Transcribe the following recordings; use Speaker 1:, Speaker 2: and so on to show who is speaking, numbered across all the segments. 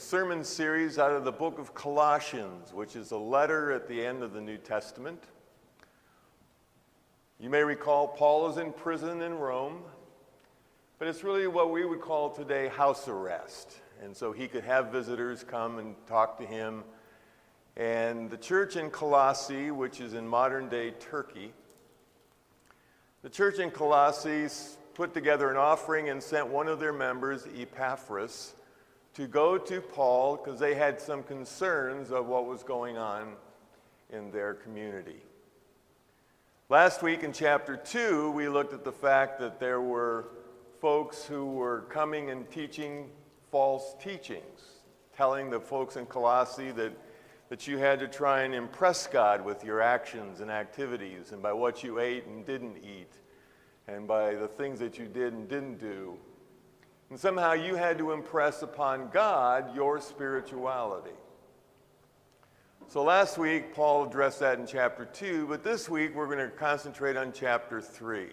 Speaker 1: sermon series out of the book of Colossians, which is a letter at the end of the New Testament. You may recall Paul is in prison in Rome, but it's really what we would call today house arrest. And so he could have visitors come and talk to him. And the church in Colossae, which is in modern-day Turkey, the church in Colossae put together an offering and sent one of their members, Epaphras, to go to Paul because they had some concerns of what was going on in their community. Last week in chapter 2, we looked at the fact that there were folks who were coming and teaching false teachings, telling the folks in Colossae that you had to try and impress God with your actions and activities and by what you ate and didn't eat and by the things that you did and didn't do. And somehow you had to impress upon God your spirituality. So last week, Paul addressed that in chapter 2, but this week we're going to concentrate on chapter 3.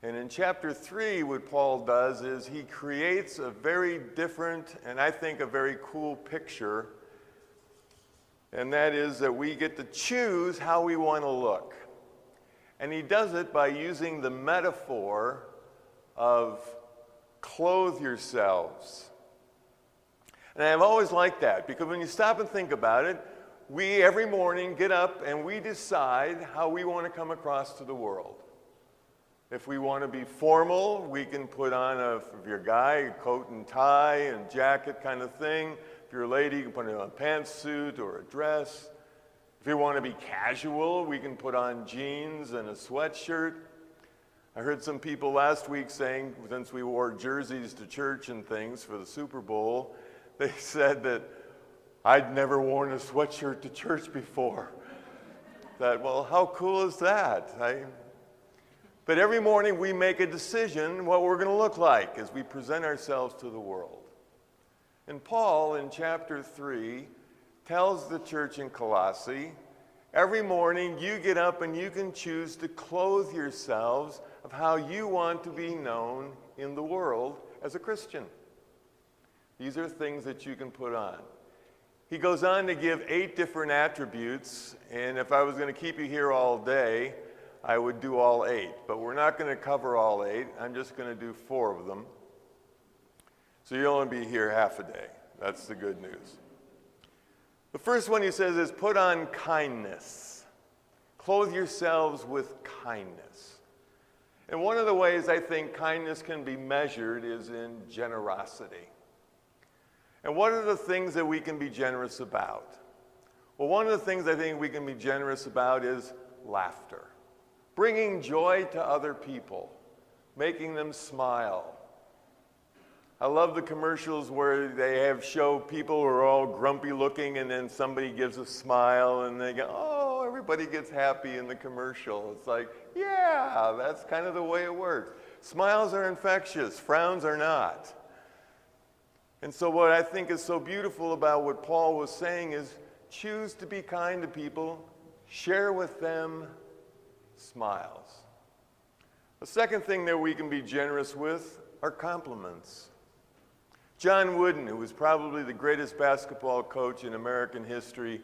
Speaker 1: And in chapter 3, what Paul does is he creates a very different and I think a very cool picture, and that is that we get to choose how we want to look. And he does it by using the metaphor of clothe yourselves. And I've always liked that because when you stop and think about it, we every morning get up and we decide how we want to come across to the world. If we want to be formal, we can put on, if you're a guy, a coat and tie and jacket kind of thing. If you're a lady, you can put on a pantsuit or a dress. If you want to be casual, we can put on jeans and a sweatshirt. I heard some people last week saying, since we wore jerseys to church and things for the Super Bowl, they said that I'd never worn a sweatshirt to church before. That, well, how cool is that? But every morning we make a decision what we're going to look like as we present ourselves to the world. And Paul, in chapter 3, tells the church in Colossae, every morning you get up and you can choose to clothe yourselves of how you want to be known in the world as a Christian. These are things that you can put on. He goes on to give 8 different attributes, and if I was going to keep you here all day, I would do all 8. But we're not going to cover all 8. I'm just going to do 4 of them. So you'll only be here half a day. That's the good news. The first one he says is put on kindness. Clothe yourselves with kindness. And one of the ways I think kindness can be measured is in generosity. And what are the things that we can be generous about? Well, one of the things I think we can be generous about is laughter. Bringing joy to other people, making them smile. I love the commercials where they show people who are all grumpy looking and then somebody gives a smile and they go, oh, everybody gets happy in the commercial. It's like, yeah, that's kind of the way it works. Smiles are infectious, frowns are not. And so what I think is so beautiful about what Paul was saying is choose to be kind to people, share with them smiles. The second thing that we can be generous with are compliments. John Wooden, who was probably the greatest basketball coach in American history,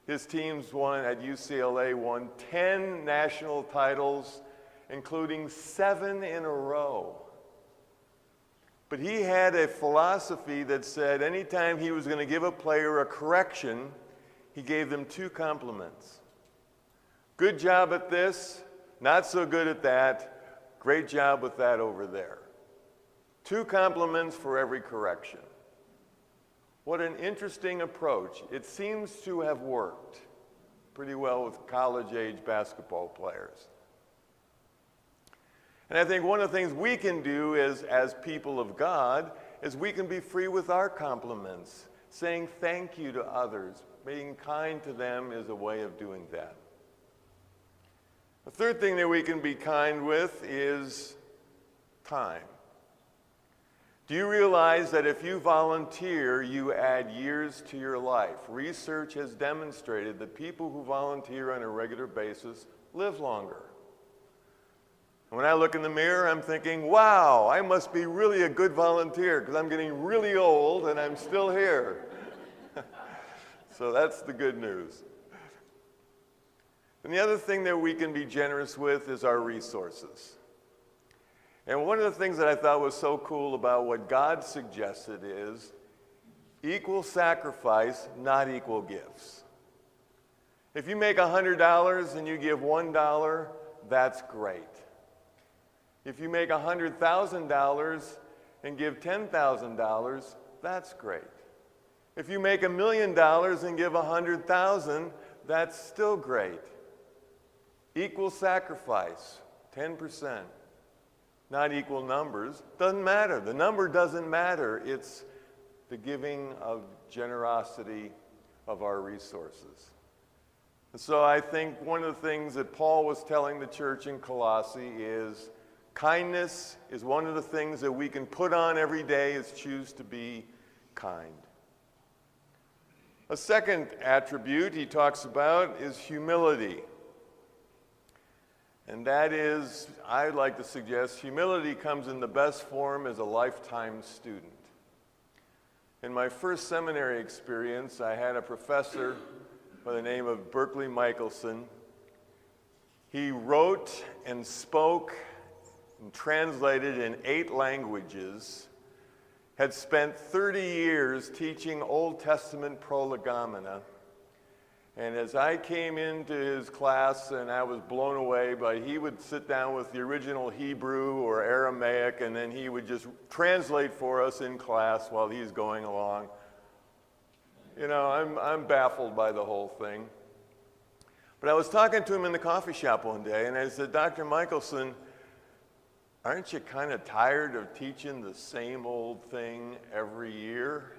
Speaker 1: his teams at UCLA won 10 national titles, including 7 in a row. But he had a philosophy that said anytime he was going to give a player a correction, he gave them 2 compliments. Good job at this, not so good at that, great job with that over there. 2 compliments for every correction. What an interesting approach. It seems to have worked pretty well with college-age basketball players. And I think one of the things we can do as people of God is we can be free with our compliments, saying thank you to others. Being kind to them is a way of doing that. The third thing that we can be kind with is time. Do you realize that if you volunteer, you add years to your life? Research has demonstrated that people who volunteer on a regular basis live longer. And when I look in the mirror, I'm thinking, wow, I must be really a good volunteer because I'm getting really old and I'm still here. So that's the good news. And the other thing that we can be generous with is our resources. And one of the things that I thought was so cool about what God suggested is equal sacrifice, not equal gifts. If you make $100 and you give $1, that's great. If you make $100,000 and give $10,000, that's great. If you make $1 million and give $100,000, that's still great. Equal sacrifice, 10%. Not equal numbers, doesn't matter. The number doesn't matter. It's the giving of generosity of our resources. And so I think one of the things that Paul was telling the church in Colossae is kindness is one of the things that we can put on every day is choose to be kind. A second attribute he talks about is humility. And that is, I'd like to suggest, humility comes in the best form as a lifetime student. In my first seminary experience, I had a professor by the name of Berkeley Michelson. He wrote and spoke and translated in 8 languages, had spent 30 years teaching Old Testament prolegomena. And as I came into his class and I was blown away by, he would sit down with the original Hebrew or Aramaic and then he would just translate for us in class while he's going along. You know, I'm baffled by the whole thing. But I was talking to him in the coffee shop one day and I said, Dr. Michelson, aren't you kind of tired of teaching the same old thing every year?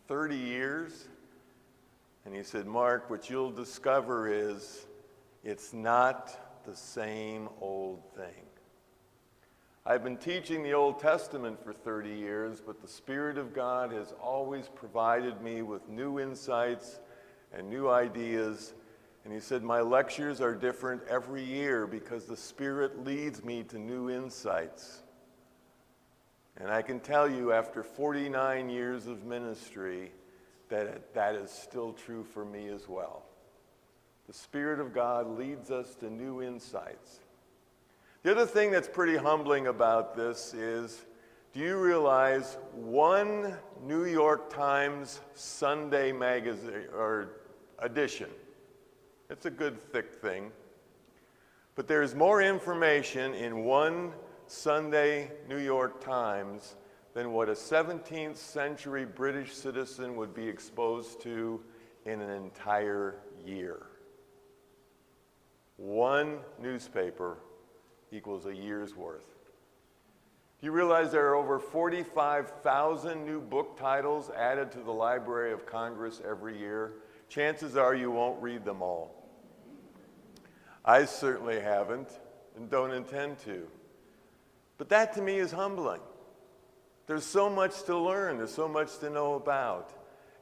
Speaker 1: 30 years? And he said, Mark, what you'll discover is it's not the same old thing. I've been teaching the Old Testament for 30 years, but the Spirit of God has always provided me with new insights and new ideas. And he said, my lectures are different every year because the Spirit leads me to new insights. And I can tell you, after 49 years of ministry, that is still true for me as well. The Spirit of God leads us to new insights. The other thing that's pretty humbling about this is, do you realize one New York Times Sunday magazine or edition? It's a good thick thing. But there's more information in one Sunday New York Times than what a 17th century British citizen would be exposed to in an entire year. One newspaper equals a year's worth. Do you realize there are over 45,000 new book titles added to the Library of Congress every year? Chances are you won't read them all. I certainly haven't and don't intend to. But that to me is humbling. There's so much to learn, there's so much to know about.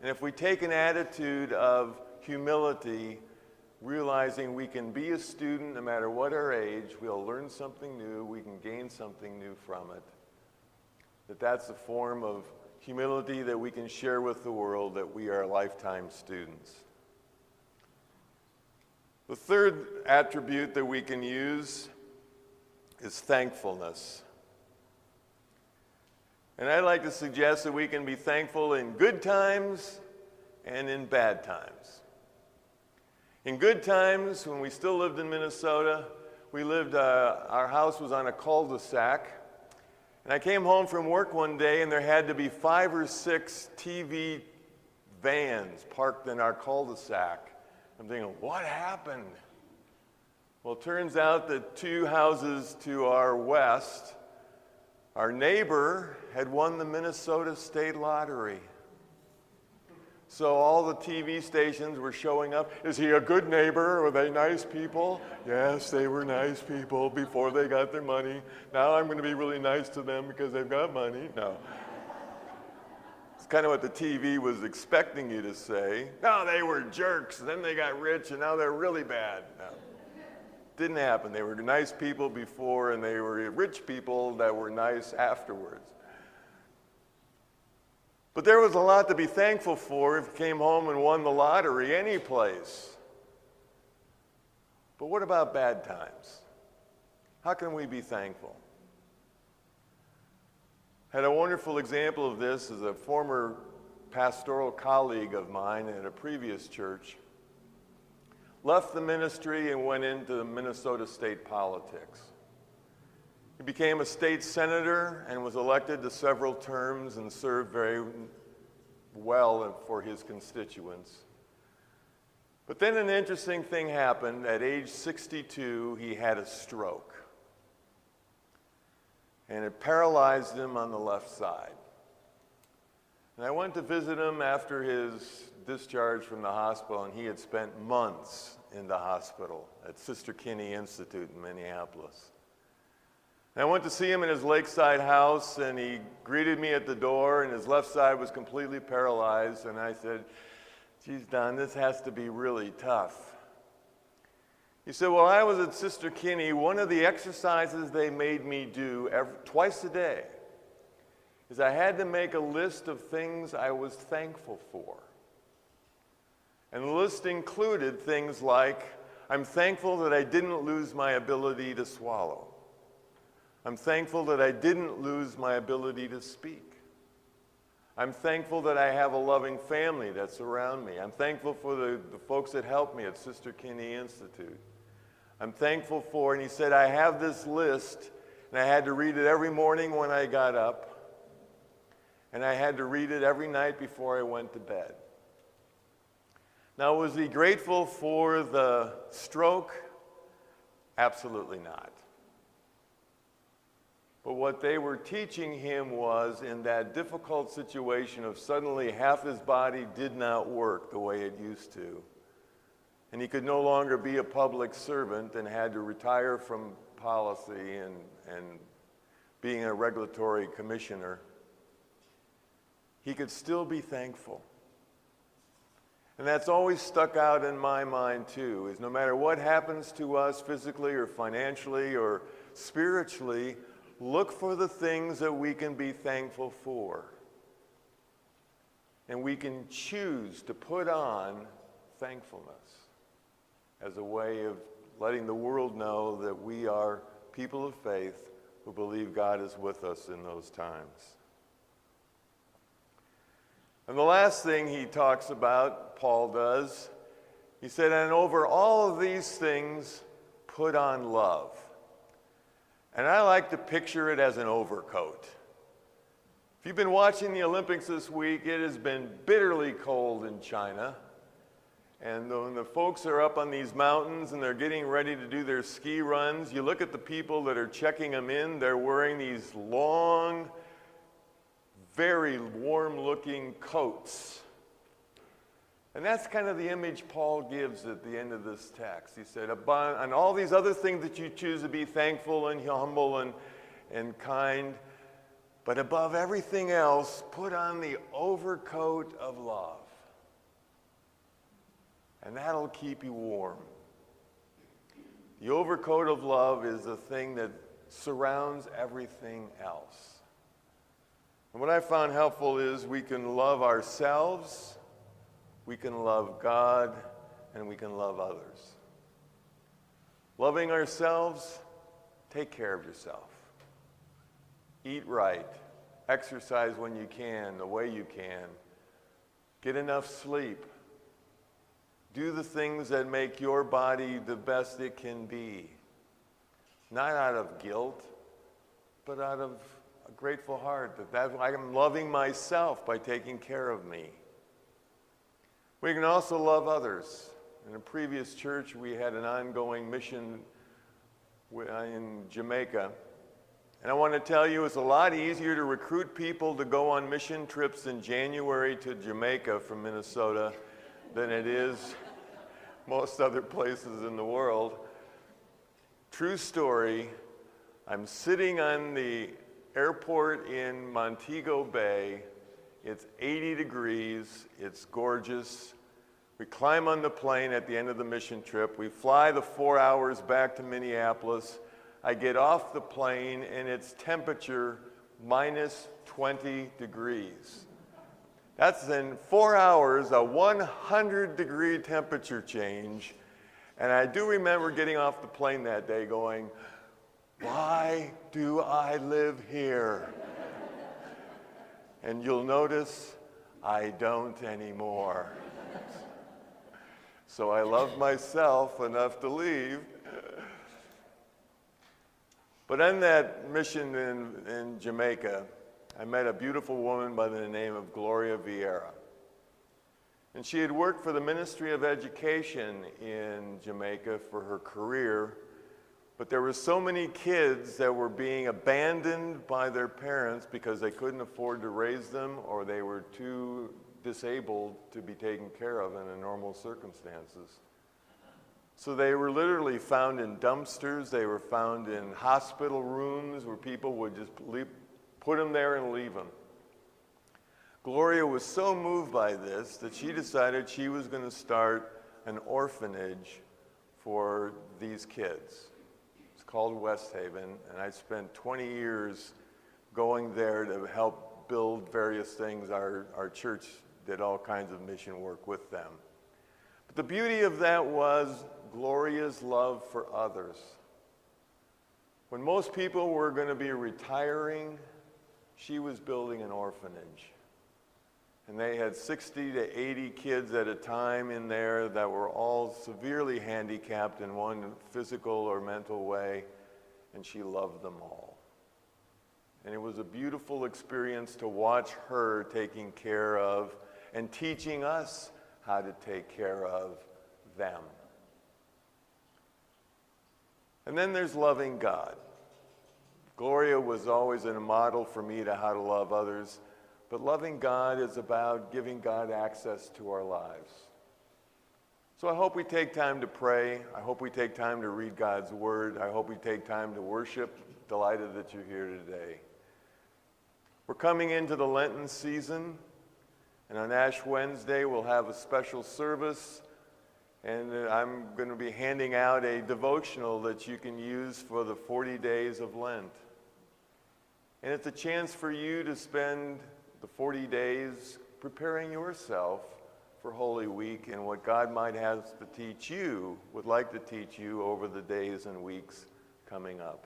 Speaker 1: And if we take an attitude of humility, realizing we can be a student no matter what our age, we'll learn something new, we can gain something new from it, that's a form of humility that we can share with the world, that we are lifetime students. The third attribute that we can use is thankfulness. And I'd like to suggest that we can be thankful in good times and in bad times. In good times, when we still lived in Minnesota, our house was on a cul-de-sac. And I came home from work one day and there had to be 5 or 6 TV vans parked in our cul-de-sac. I'm thinking, what happened? Well, it turns out that 2 houses to our west, our neighbor had won the Minnesota State Lottery. So all the TV stations were showing up. Is he a good neighbor? Were they nice people? Yes, they were nice people before they got their money. Now I'm going to be really nice to them because they've got money. No. It's kind of what the TV was expecting you to say. No, they were jerks. Then they got rich and now they're really bad. No. Didn't happen. They were nice people before, and they were rich people that were nice afterwards. But there was a lot to be thankful for if you came home and won the lottery any place. But what about bad times? How can we be thankful? I had a wonderful example of this as a former pastoral colleague of mine at a previous church left the ministry and went into Minnesota state politics. He became a state senator and was elected to several terms and served very well for his constituents. But then an interesting thing happened. At age 62, he had a stroke. And it paralyzed him on the left side. And I went to visit him after his discharge from the hospital, and he had spent months in the hospital at Sister Kinney Institute in Minneapolis. And I went to see him in his lakeside house, and he greeted me at the door, and his left side was completely paralyzed. And I said, "Geez, Don, this has to be really tough." He said, "Well, I was at Sister Kinney. One of the exercises they made me do twice a day is I had to make a list of things I was thankful for. And the list included things like, I'm thankful that I didn't lose my ability to swallow. I'm thankful that I didn't lose my ability to speak. I'm thankful that I have a loving family that's around me. I'm thankful for the folks that helped me at Sister Kinney Institute. I'm thankful for," and he said, "I have this list, and I had to read it every morning when I got up, and I had to read it every night before I went to bed." Now, was he grateful for the stroke? Absolutely not. But what they were teaching him was, in that difficult situation of suddenly half his body did not work the way it used to, and he could no longer be a public servant and had to retire from policy and being a regulatory commissioner, he could still be thankful. And that's always stuck out in my mind too, is no matter what happens to us physically or financially or spiritually, look for the things that we can be thankful for. And we can choose to put on thankfulness as a way of letting the world know that we are people of faith who believe God is with us in those times. And the last thing he talks about, Paul does, he said, "And over all of these things, put on love." And I like to picture it as an overcoat. If you've been watching the Olympics this week, it has been bitterly cold in China. And when the folks are up on these mountains and they're getting ready to do their ski runs, you look at the people that are checking them in, they're wearing these long, very warm-looking coats. And that's kind of the image Paul gives at the end of this text. He said, on all these other things that you choose to be thankful and humble and kind, but above everything else, put on the overcoat of love. And that'll keep you warm. The overcoat of love is the thing that surrounds everything else. And what I found helpful is we can love ourselves, we can love God, and we can love others. Loving ourselves, take care of yourself. Eat right. Exercise when you can, the way you can. Get enough sleep. Do the things that make your body the best it can be. Not out of guilt, but out of a grateful heart that I'm loving myself by taking care of me. We can also love others. In a previous church, we had an ongoing mission in Jamaica. And I want to tell you, it's a lot easier to recruit people to go on mission trips in January to Jamaica from Minnesota than it is most other places in the world. True story, I'm sitting on the airport in Montego Bay. It's 80 degrees, it's gorgeous. We climb on the plane at the end of the mission trip. We fly the 4 hours back to Minneapolis. I get off the plane and it's temperature minus 20 degrees. That's in 4 hours, a 100-degree temperature change. And I do remember getting off the plane that day going, why do I live here? And you'll notice I don't anymore. So I love myself enough to leave. But on that mission in Jamaica, I met a beautiful woman by the name of Gloria Vieira. And she had worked for the Ministry of Education in Jamaica for her career, but there were so many kids that were being abandoned by their parents because they couldn't afford to raise them or they were too disabled to be taken care of in normal circumstances. So they were literally found in dumpsters, they were found in hospital rooms where people would just put them there and leave them. Gloria was so moved by this that she decided she was going to start an orphanage for these kids. It's called West Haven, and I spent 20 years going there to help build various things. Our church did all kinds of mission work with them. But the beauty of that was Gloria's love for others. When most people were going to be retiring, she was building an orphanage. And they had 60 to 80 kids at a time in there that were all severely handicapped in one physical or mental way, and she loved them all. And it was a beautiful experience to watch her taking care of and teaching us how to take care of them. And then there's loving God. Gloria was always a model for me to how to love others, but loving God is about giving God access to our lives. So I hope we take time to pray. I hope we take time to read God's word. I hope we take time to worship. Delighted that you're here today. We're coming into the Lenten season, and on Ash Wednesday we'll have a special service, and I'm going to be handing out a devotional that you can use for the 40 days of Lent. And it's a chance for you to spend the 40 days preparing yourself for Holy Week and what God might have to teach you, would like to teach you over the days and weeks coming up.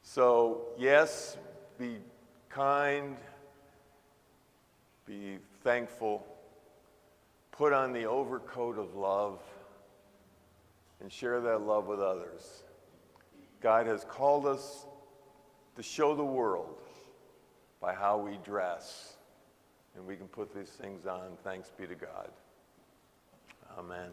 Speaker 1: So, yes, be kind, be thankful, put on the overcoat of love, and share that love with others. God has called us to show the world by how we dress, and we can put these things on. Thanks be to God. Amen.